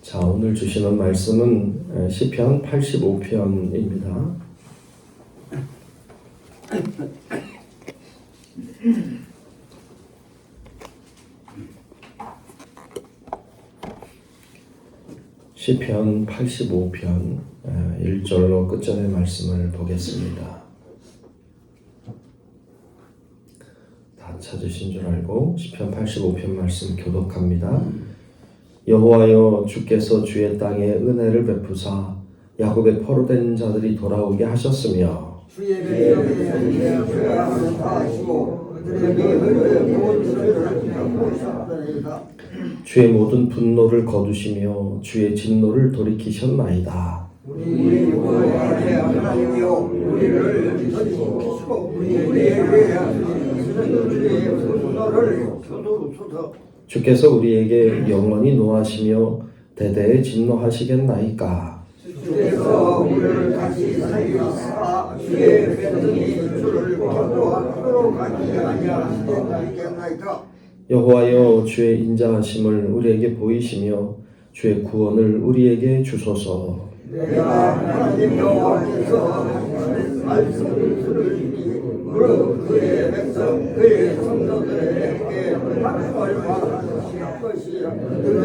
자, 오늘 주시는 말씀은 시편 85편입니다. 시편 85편 1절로 끝절의 말씀을 보겠습니다. 다 찾으신 줄 알고 시편 85편 말씀 교독합니다. 여호와여, 주께서 주의 땅에 은혜를 베푸사 야곱의 포로된 자들이 돌아오게 하셨으며 주의 백성의 죄악을 다하시고 그들에게 모든 죄를 갚으셨나이다. 주의 모든 분노를 거두시며 주의 진노를 돌이키셨나이다. 우리 여호와의 하나님이여, 우리를 지키시고 우리에게 하시는 주의 분노를 거두소서. 주께서 우리에게 영원히 노하시며 대대에 진노하시겠나이까. 주께서 우리를 다시 살리사 주의 백성이 주를 거두하도록 하지 아니하시겠나이까. 여호와여, 주의 인자하심을 우리에게 보이시며 주의 구원을 우리에게 주소서. 내가 하나님 여호와께서 말씀을 들으시니 무릇 그의 백성 그의 성도들에게 얼마하실 것이라. 그들은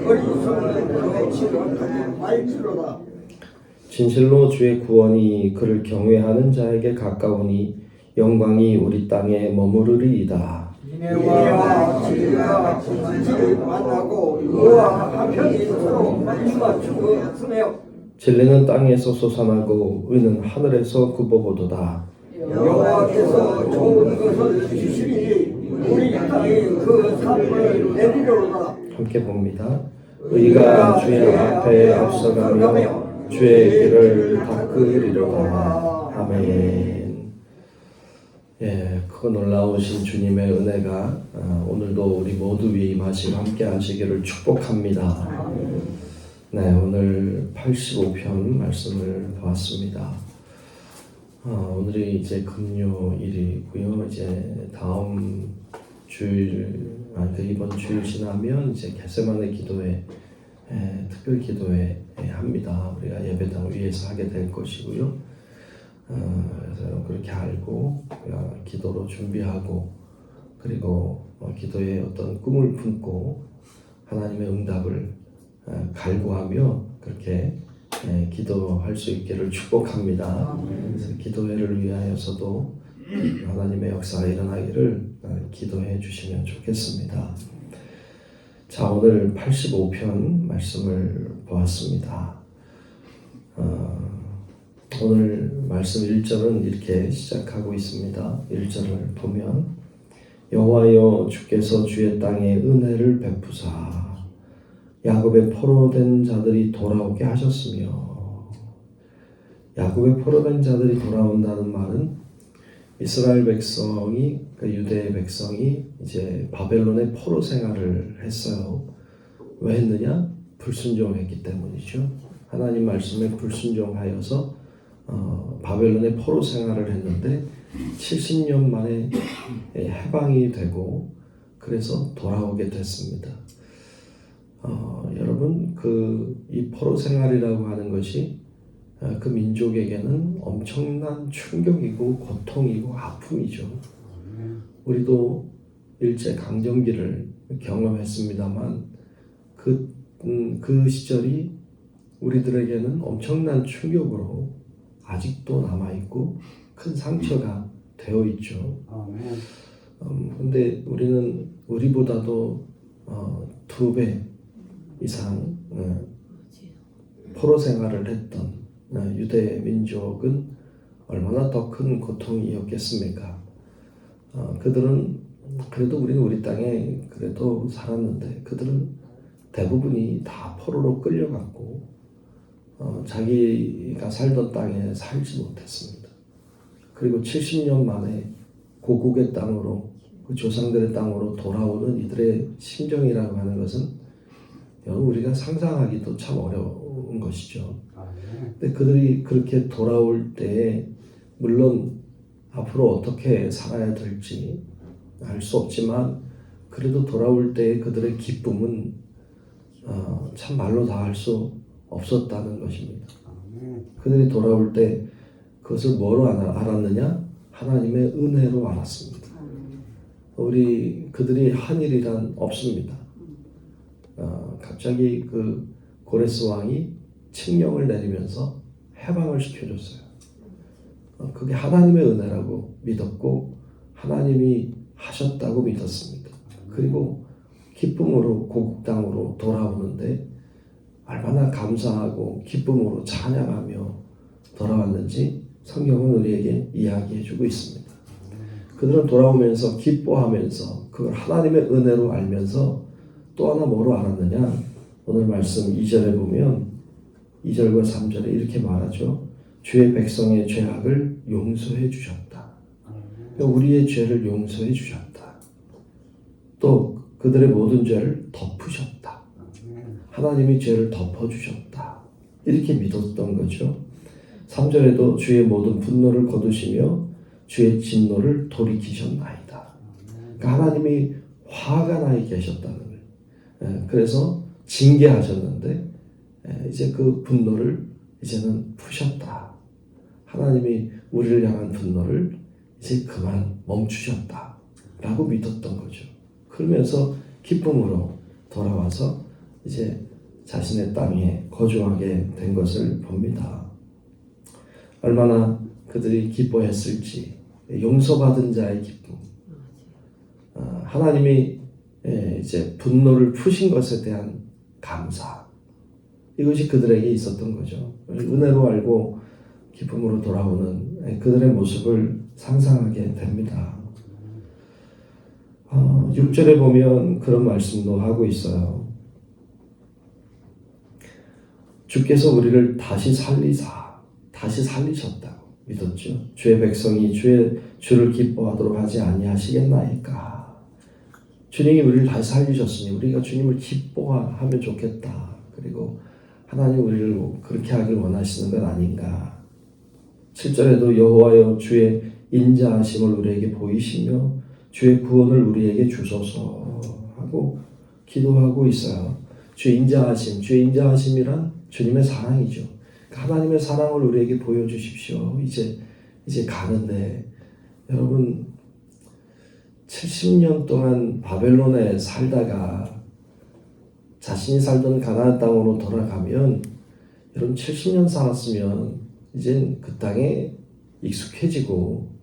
어리석은 치료하지 말지로다. 진실로 주의 구원이 그를 경외하는 자에게 가까우니 영광이 우리 땅에 머무르리이다. 인애와 진리가 진실을 만나고 의와 화평이 서로 맞추었으며 진리는 땅에서 솟아나고 의는 하늘에서 굽어오도다. 여호와께서 좋은 것을 주시리니 우리 땅이 그 산을 내리려다. 함께 봅니다. 의가 주의 앞에 앞서가며 주의 길을 닦으리로다. 아멘. 크고 놀라우신 주님의 은혜가 오늘도 우리 모두 위에 임하시고 함께 하시기를 축복합니다. 네, 오늘 85편 말씀을 보았습니다. 오늘이 이제 금요일이고요. 이제 다음 주일, 이번 주일 지나면 이제 겟세마네 기도회, 특별 기도회 합니다. 우리가 예배당 위에서 하게 될 것이고요. 그래서 그렇게 알고 기도로 준비하고 그리고 기도에 어떤 꿈을 품고 하나님의 응답을 갈구하며 그렇게 기도할 수 있기를 축복합니다. 그래서 기도회를 위하여서도 하나님의 역사가 일어나기를 기도해 주시면 좋겠습니다. 자, 오늘 85편 말씀을 보았습니다. 오늘 말씀 1절은 이렇게 시작하고 있습니다. 1절을 보면 여호와여, 주께서 주의 땅에 은혜를 베푸사 야곱의 포로된 자들이 돌아오게 하셨으며, 야곱의 포로된 자들이 돌아온다는 말은 이스라엘 백성이, 유대 백성이 이제 바벨론의 포로 생활을 했어요. 왜 했느냐? 불순종했기 때문이죠. 하나님 말씀에 불순종하여서 바벨론의 포로 생활을 했는데 70년 만에 해방이 되고 그래서 돌아오게 됐습니다. 여러분, 이 포로 생활이라고 하는 것이 그 민족에게는 엄청난 충격이고 고통이고 아픔이죠. 우리도 일제 강점기를 경험했습니다만 그 시절이 우리들에게는 엄청난 충격으로 아직도 남아있고 큰 상처가 되어 있죠. 근데 우리는 우리보다도 2배 이상 포로 생활을 했던 유대 민족은 얼마나 더 큰 고통이었겠습니까? 그들은 그래도 우리 땅에 그래도 살았는데 그들은 대부분이 다 포로로 끌려갔고 자기가 살던 땅에 살지 못했습니다. 그리고 70년 만에 고국의 땅으로, 그 조상들의 땅으로 돌아오는 이들의 심정이라고 하는 것은 우리가 상상하기도 참 어려운 것이죠. 근데 그들이 그렇게 돌아올 때에 물론 앞으로 어떻게 살아야 될지 알 수 없지만 그래도 돌아올 때의 그들의 기쁨은 참 말로 다 할 수 없었다는 것입니다. 그들이 돌아올 때 그것을 뭐로 알았느냐? 하나님의 은혜로 알았습니다. 그들이 한 일이란 없습니다. 갑자기 그 고레스 왕이 칙령을 내리면서 해방을 시켜줬어요. 그게 하나님의 은혜라고 믿었고 하나님이 하셨다고 믿었습니다. 그리고 기쁨으로 고국 땅으로 돌아오는데 얼마나 감사하고 기쁨으로 찬양하며 돌아왔는지 성경은 우리에게 이야기해주고 있습니다. 그들은 돌아오면서 기뻐하면서 그걸 하나님의 은혜로 알면서 또 하나 뭐로 알았느냐? 오늘 말씀 2절에 보면 2절과 3절에 이렇게 말하죠. 주의 백성의 죄악을 용서해 주셨다. 우리의 죄를 용서해 주셨다. 또 그들의 모든 죄를 덮으셨다. 하나님이 죄를 덮어주셨다. 이렇게 믿었던 거죠. 3절에도 주의 모든 분노를 거두시며 주의 진노를 돌이키셨나이다. 그러니까 하나님이 화가 나 계셨다는 거예요. 그래서 징계하셨는데 이제 그 분노를 이제는 푸셨다. 하나님이 우리를 향한 분노를 이제 그만 멈추셨다. 라고 믿었던 거죠. 그러면서 기쁨으로 돌아와서 이제 자신의 땅에 거주하게 된 것을 봅니다. 얼마나 그들이 기뻐했을지, 용서받은 자의 기쁨, 하나님이 이제 분노를 푸신 것에 대한 감사, 이것이 그들에게 있었던 거죠. 은혜로 알고 기쁨으로 돌아오는 그들의 모습을 상상하게 됩니다. 6절에 보면 그런 말씀도 하고 있어요. 주께서 우리를 다시 살리셨다고 믿었죠. 주의 백성이 주를 기뻐하도록 하지 아니하시겠나이까. 주님이 우리를 다시 살리셨으니 우리가 주님을 기뻐하면 좋겠다. 그리고 하나님 우리를 그렇게 하길 원하시는 건 아닌가. 7절에도 여호와여 주의 인자하심을 우리에게 보이시며 주의 구원을 우리에게 주소서 하고 기도하고 있어요. 주의 인자하심이란 주님의 사랑이죠. 하나님의 사랑을 우리에게 보여주십시오. 이제 가는데 여러분 70년 동안 바벨론에 살다가 자신이 살던 가나안 땅으로 돌아가면 여러분 70년 살았으면 이젠 그 땅에 익숙해지고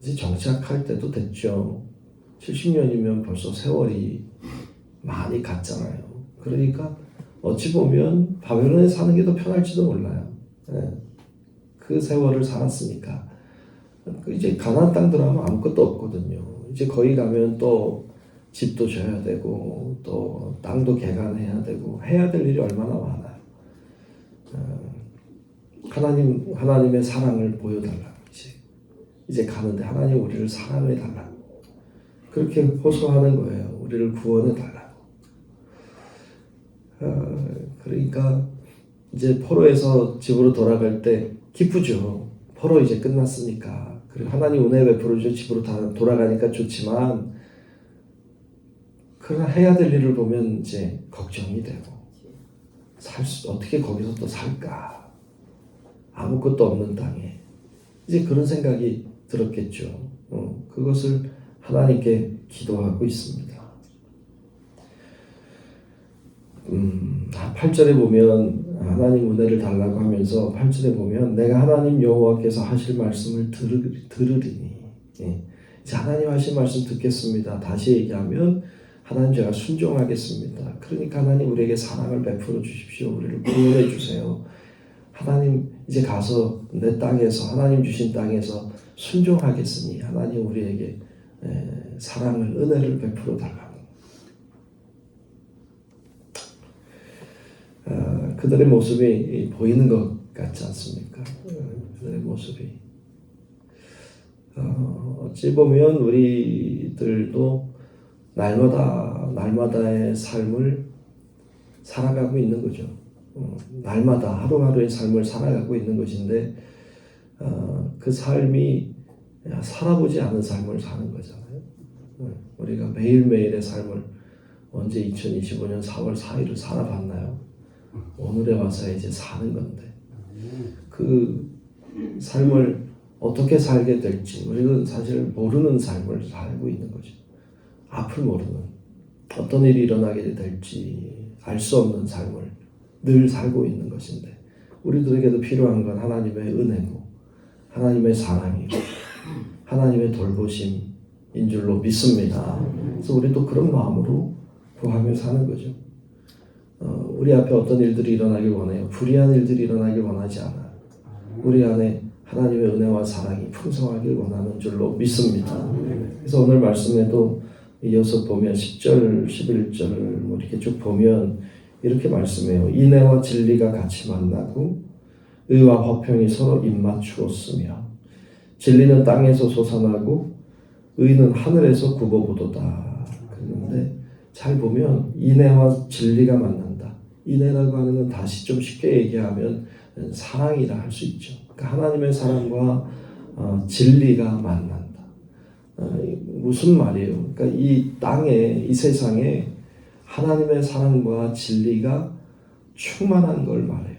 이제 정착할 때도 됐죠. 70년이면 벌써 세월이 많이 갔잖아요. 그러니까 어찌 보면 바벨론에 사는 게 더 편할지도 몰라요. 그 세월을 살았으니까. 이제 가나안 땅 들어가면 아무것도 없거든요. 이제 거기 가면 또 집도 져야 되고 또 땅도 개간해야 되고 해야 될 일이 얼마나 많아요. 하나님의 사랑을 보여달라고 이제 가는데 하나님 우리를 사랑해 달라고 그렇게 호소하는 거예요. 우리를 구원해 달라고. 그러니까 이제 포로에서 집으로 돌아갈 때 기쁘죠. 포로 이제 끝났으니까. 그리고 하나님 은혜 베풀어줘 집으로 다 돌아가니까 좋지만 그러나 해야 될 일을 보면 이제 걱정이 되고 어떻게 거기서 또 살까? 아무것도 없는 땅에 이제 그런 생각이 들었겠죠. 그것을 하나님께 기도하고 있습니다. 8절에 보면 하나님 은혜를 달라고 하면서 8절에 보면 내가 하나님 여호와께서 하실 말씀을 들으리니 이제 하나님 하신 말씀 듣겠습니다. 다시 얘기하면 하나님 제가 순종하겠습니다. 그러니까 하나님 우리에게 사랑을 베풀어 주십시오. 우리를 구원해 주세요. 하나님 이제 가서 내 땅에서 하나님 주신 땅에서 순종하겠으니 하나님 우리에게 사랑을 은혜를 베풀어 달라고. 그들의 모습이 보이는 것 같지 않습니까? 그들의 모습이 어찌 보면 우리들도 날마다의 삶을 살아가고 있는 거죠. 날마다 하루하루의 삶을 살아가고 있는 것인데 그 삶이 살아보지 않은 삶을 사는 거잖아요. 우리가 매일매일의 삶을 언제 2025년 4월 4일을 살아봤나요? 오늘에 와서 이제 사는 건데 그 삶을 어떻게 살게 될지 우리는 사실 모르는 삶을 살고 있는 거죠. 앞을 모르는 어떤 일이 일어나게 될지 알 수 없는 삶을 늘 살고 있는 것인데 우리들에게도 필요한 건 하나님의 은혜고 하나님의 사랑이고 하나님의 돌보심인 줄로 믿습니다. 그래서 우리도 그런 마음으로 구하며 사는 거죠. 우리 앞에 어떤 일들이 일어나길 원해요. 불의한 일들이 일어나길 원하지 않아요. 우리 안에 하나님의 은혜와 사랑이 풍성하길 원하는 줄로 믿습니다. 그래서 오늘 말씀에도 이어서 보면 10절, 11절 뭐 이렇게 쭉 보면 이렇게 말씀해요. 인애와 진리가 같이 만나고 의와 화평이 서로 입맞추었으며 진리는 땅에서 솟아나고 의는 하늘에서 굽어보도다. 그런데 잘 보면 인애와 진리가 만난다. 인애라고 하는 건 다시 좀 쉽게 얘기하면 사랑이라 할 수 있죠. 그러니까 하나님의 사랑과 진리가 만난다. 무슨 말이에요? 그러니까 이 땅에 이 세상에 하나님의 사랑과 진리가 충만한 걸 말해요.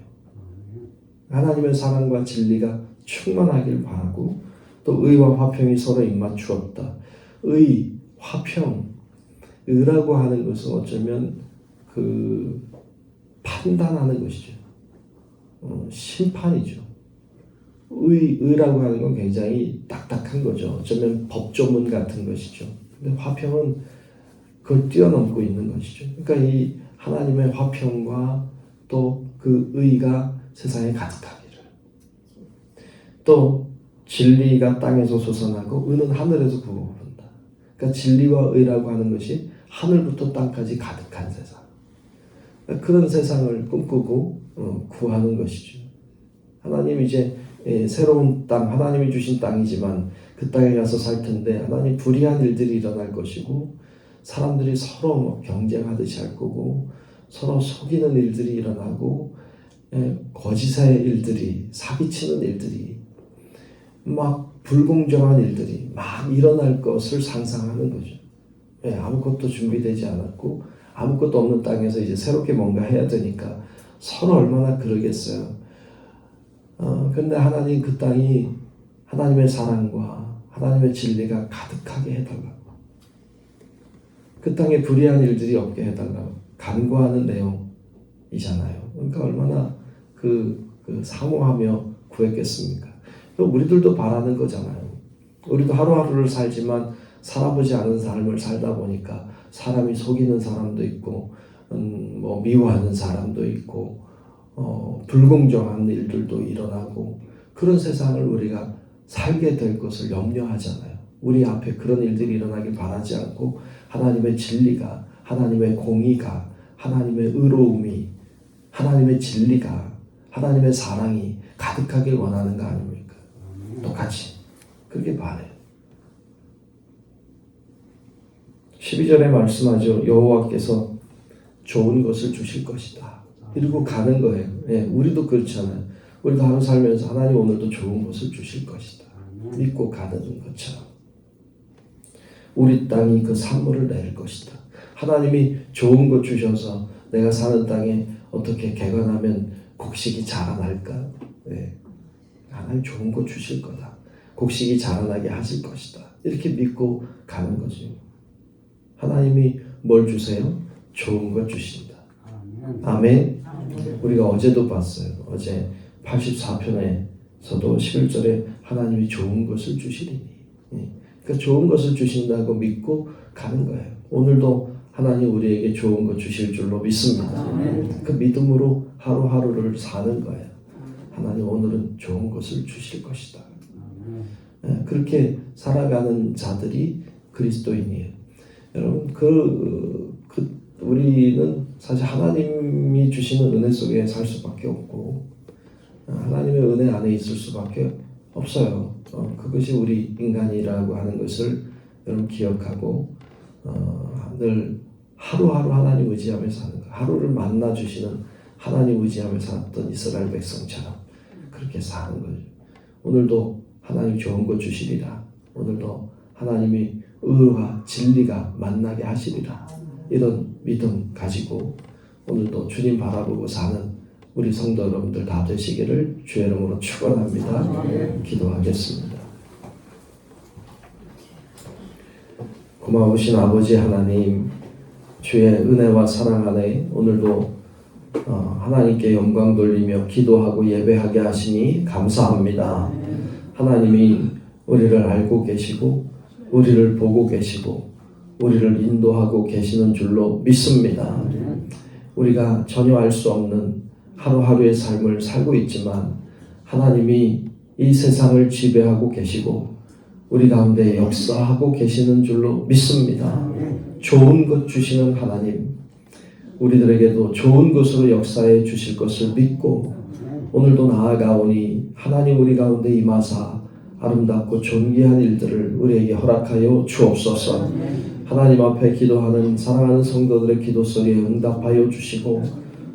하나님의 사랑과 진리가 충만하길 바라고 또 의와 화평이 서로 입맞추었다. 의, 화평, 의라고 하는 것은 어쩌면 그 판단하는 것이죠. 심판이죠. 의라고 하는 건 굉장히 딱딱한 거죠. 어쩌면 법조문 같은 것이죠. 근데 화평은 그걸 뛰어넘고 있는 것이죠. 그러니까 이 하나님의 화평과 또 그 의가 세상에 가득하기를. 또 진리가 땅에서 솟아나고 의는 하늘에서 굽어본다. 그러니까 진리와 의라고 하는 것이 하늘부터 땅까지 가득한 세상. 그러니까 그런 세상을 꿈꾸고 구하는 것이죠. 하나님 이제 새로운 땅, 하나님이 주신 땅이지만 그 땅에 가서 살 텐데 하나님 불의한 일들이 일어날 것이고 사람들이 서로 경쟁하듯이 할 거고 서로 속이는 일들이 일어나고 거짓의 일들이 사기치는 일들이 막 불공정한 일들이 막 일어날 것을 상상하는 거죠. 아무것도 준비되지 않았고 아무것도 없는 땅에서 이제 새롭게 뭔가 해야 되니까 서로 얼마나 그러겠어요. 그런데 하나님 그 땅이 하나님의 사랑과 하나님의 진리가 가득하게 해달라고. 그 땅에 불의한 일들이 없게 해달라고 간구하는 내용이잖아요. 그러니까 얼마나 그 사모하며 구했겠습니까? 또 우리들도 바라는 거잖아요. 우리도 하루하루를 살지만 살아보지 않은 삶을 살다 보니까 사람이 속이는 사람도 있고 뭐 미워하는 사람도 있고 불공정한 일들도 일어나고 그런 세상을 우리가 살게 될 것을 염려하잖아요. 우리 앞에 그런 일들이 일어나길 바라지 않고 하나님의 진리가, 하나님의 공의가, 하나님의 의로움이, 하나님의 진리가, 하나님의 사랑이 가득하길 원하는 거 아닙니까? 똑같이 그렇게 바래요. 12절에 말씀하죠. 여호와께서 좋은 것을 주실 것이다. 이러고 가는 거예요. 우리도 그렇잖아요. 우리도 하루 살면서 하나님 오늘도 좋은 것을 주실 것이다. 믿고 가는 것처럼. 우리 땅이 그 산물을 낼 것이다. 하나님이 좋은 것 주셔서 내가 사는 땅에 어떻게 개간하면 곡식이 자라날까? 하나님 좋은 것 주실 거다. 곡식이 자라나게 하실 것이다. 이렇게 믿고 가는 거죠. 하나님이 뭘 주세요? 좋은 것 주신다. 아멘. 우리가 어제도 봤어요. 어제 84편에서도 11절에 하나님이 좋은 것을 주시리니. 그러니까 좋은 것을 주신다고 믿고 가는 거예요. 오늘도 하나님 우리에게 좋은 것 주실 줄로 믿습니다. 그 믿음으로 하루하루를 사는 거예요. 하나님 오늘은 좋은 것을 주실 것이다. 그렇게 살아가는 자들이 그리스도인이에요. 여러분 우리는 사실 하나님이 주시는 은혜 속에 살 수밖에 없고 하나님의 은혜 안에 있을 수밖에 없어요. 그것이 우리 인간이라고 하는 것을 여러분 기억하고 늘 하루하루 하나님 의지하며 사는 거. 하루를 만나 주시는 하나님 의지하며 살았던 이스라엘 백성처럼 그렇게 사는 거죠. 오늘도 하나님 좋은 것 주시리라. 오늘도 하나님이 의와 진리가 만나게 하시리라. 이런 믿음 가지고 오늘도 주님 바라보고 사는 우리 성도 여러분들 다 되시기를 주의 이름으로 축원합니다. 기도하겠습니다. 고마우신 아버지 하나님, 주의 은혜와 사랑 안에 오늘도 하나님께 영광 돌리며 기도하고 예배하게 하시니 감사합니다. 하나님이 우리를 알고 계시고 우리를 보고 계시고 우리를 인도하고 계시는 줄로 믿습니다. 우리가 전혀 알 수 없는 하루하루의 삶을 살고 있지만 하나님이 이 세상을 지배하고 계시고 우리 가운데 역사하고 계시는 줄로 믿습니다. 좋은 것 주시는 하나님, 우리들에게도 좋은 것으로 역사해 주실 것을 믿고 오늘도 나아가오니 하나님 우리 가운데 임하사 아름답고 존귀한 일들을 우리에게 허락하여 주옵소서. 하나님 앞에 기도하는 사랑하는 성도들의 기도 소리에 응답하여 주시고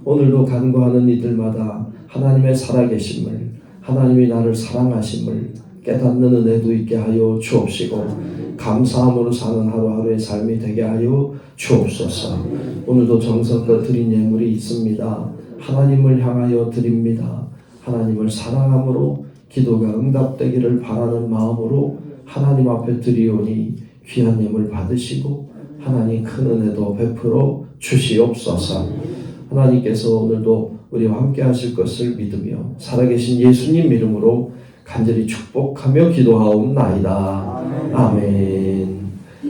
오늘도 간구하는 이들마다 하나님의 살아계심을, 하나님이 나를 사랑하심을 깨닫는 은혜도 있게 하여 주옵시고 감사함으로 사는 하루하루의 삶이 되게 하여 주옵소서. 오늘도 정성껏 드린 예물이 있습니다. 하나님을 향하여 드립니다. 하나님을 사랑함으로 기도가 응답되기를 바라는 마음으로 하나님 앞에 드리오니 귀한 예물 받으시고 하나님 큰 은혜도 베풀어 주시옵소서. 하나님께서 오늘도 우리와 함께 하실 것을 믿으며 살아계신 예수님 이름으로 간절히 축복하며 기도하옵나이다. 아멘.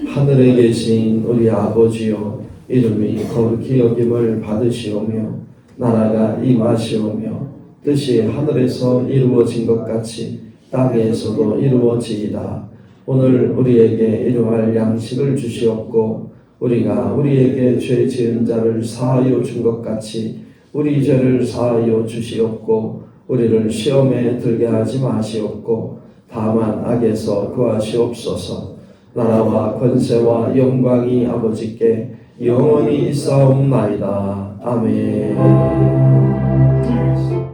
하늘에 계신 우리 아버지여, 이름이 거룩히 여김을 받으시오며 나라가 임하시오며 뜻이 하늘에서 이루어진 것 같이 땅에서도 이루어지이다. 오늘 우리에게 일용할 양식을 주시옵고 우리가 우리에게 죄 지은 자를 사하여 준 것 같이 우리 죄를 사하여 주시옵고 우리를 시험에 들게 하지 마시옵고 다만 악에서 구하시옵소서. 나라와 권세와 영광이 아버지께 영원히 있사옵나이다. 아멘.